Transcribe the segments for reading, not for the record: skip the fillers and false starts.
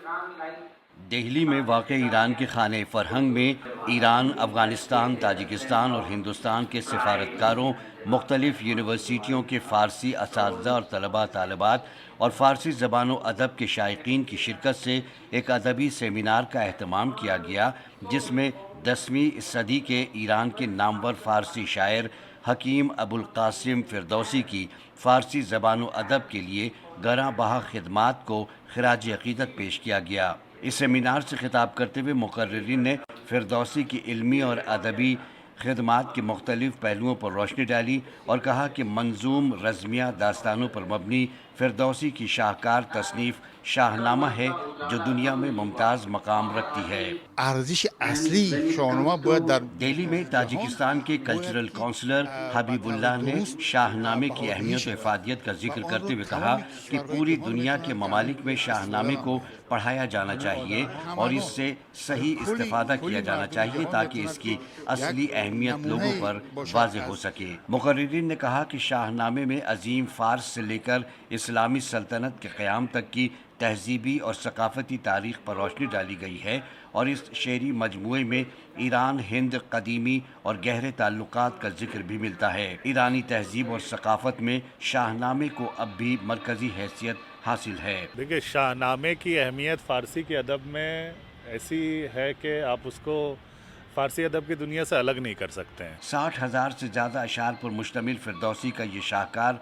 دہلی میں واقع ایران کے خانہ فرہنگ میں ایران، افغانستان، تاجکستان اور ہندوستان کے سفارتکاروں، مختلف یونیورسٹیوں کے فارسی اساتذہ اور طلباء طالبات اور فارسی زبان و ادب کے شائقین کی شرکت سے ایک ادبی سیمینار کا اہتمام کیا گیا، جس میں 10ویں صدی کے ایران کے نامور فارسی شاعر حکیم ابوالقاسم فردوسی کی فارسی زبان و ادب کے لیے گراں بہا خدمات کو خراج عقیدت پیش کیا گیا۔ اس سیمینار سے خطاب کرتے ہوئے مقررین نے فردوسی کی علمی اور ادبی خدمات کے مختلف پہلوؤں پر روشنی ڈالی اور کہا کہ منظوم رزمیہ داستانوں پر مبنی فردوسی کی شاہکار تصنیف شاہ نامہ ہے جو دنیا میں ممتاز مقام رکھتی ہے۔ ارزش اصلی شاهنامه باید در دہلی میں تاجکستان کے کلچرل کونسلر حبیب اللہ نے شاہ نامے کی اہمیت و افادیت کا ذکر کرتے ہوئے کہا کہ پوری دنیا کے ممالک میں شاہ نامے کو پڑھایا جانا چاہیے اور اس سے صحیح استفادہ کیا جانا چاہیے تاکہ اس کی اصلی اہمیت لوگوں پر واضح ہو سکے۔ مقررین نے کہا کہ شاہ نامے میں عظیم فارس سے لے کر اسلامی سلطنت کے قیام تک کی تہذیبی اور ثقافتی تاریخ پر روشنی ڈالی گئی ہے اور اس شعری مجموعے میں ایران ہند قدیمی اور گہرے تعلقات کا ذکر بھی ملتا ہے۔ ایرانی تہذیب اور ثقافت میں شاہ نامے کو اب بھی مرکزی حیثیت حاصل ہے۔ دیکھیے، شاہ نامے کی اہمیت فارسی کے ادب میں ایسی ہے کہ آپ اس کو فارسی ادب کی دنیا سے الگ نہیں کر سکتے ہیں۔ 60,000 سے زیادہ اشعار پر مشتمل فردوسی کا یہ شاہکار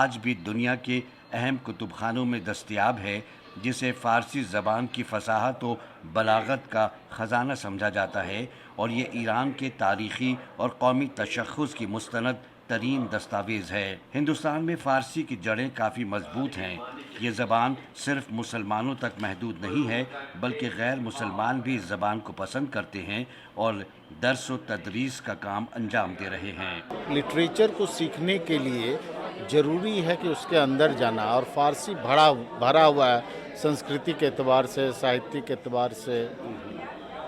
آج بھی دنیا کے اہم کتب خانوں میں دستیاب ہے، جسے فارسی زبان کی فصاحت و بلاغت کا خزانہ سمجھا جاتا ہے اور یہ ایران کے تاریخی اور قومی تشخص کی مستند ترین دستاویز ہے۔ ہندوستان میں فارسی کی جڑیں کافی مضبوط ہیں۔ یہ زبان صرف مسلمانوں تک محدود نہیں ہے بلکہ غیر مسلمان بھی اس زبان کو پسند کرتے ہیں اور درس و تدریس کا کام انجام دے رہے ہیں۔ لٹریچر کو سیکھنے کے لیے ضروری ہے کہ اس کے اندر جانا، اور فارسی بھرا ہوا ہے سنسکرتی کے اعتبار سے، ساہتیہ کے اعتبار سے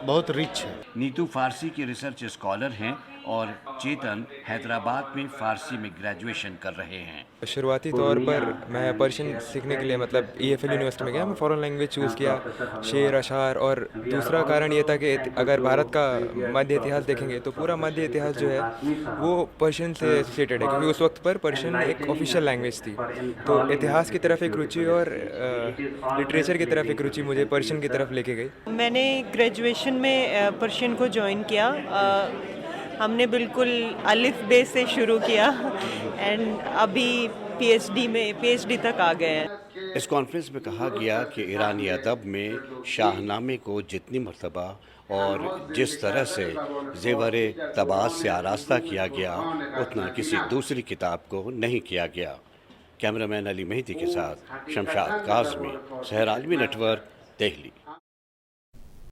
بہت رچ ہے۔ نیتو فارسی کے ریسرچ اسکالر ہیں اور چیتن حیدرآباد میں فارسی میں گریجویشن کر رہے ہیں۔ شروعاتی طور پر میں پرشین سیکھنے کے لیے EFL یونیورسٹی میں گیا، میں فورن لینگویج چوز کیا، شعر اشعار، اور دوسرا کارن یہ تھا کہ اگر بھارت کا مدھیہ اتہاس دیکھیں گے تو پورا مدھیہ اتہاس جو ہے وہ پرشین سے ایسوسیٹیڈ ہے، کیونکہ اس وقت پر پرشین ایک آفیشیل لینگویج تھی۔ تو اتہاس کی طرف ایک رچی اور لٹریچر کی طرف ایک رچی مجھے پرشین کی طرف لے کے گئی۔ میں نے گریجویشن میں پرشین کو جوائن کیا۔ ہم نے بالکل الف بے سے شروع کیا اینڈ ابھی پی ایچ ڈی تک آ گئے ہیں۔ اس کانفرنس میں کہا گیا کہ ایرانی ادب میں شاہ نامے کو جتنی مرتبہ اور جس طرح سے زیور طباعت سے آراستہ کیا گیا اتنا کسی دوسری کتاب کو نہیں کیا گیا۔ کیمرہ مین علی مہدی کے ساتھ شمشاد کاظمی، سحر عالمی نیٹ ورک، دہلی۔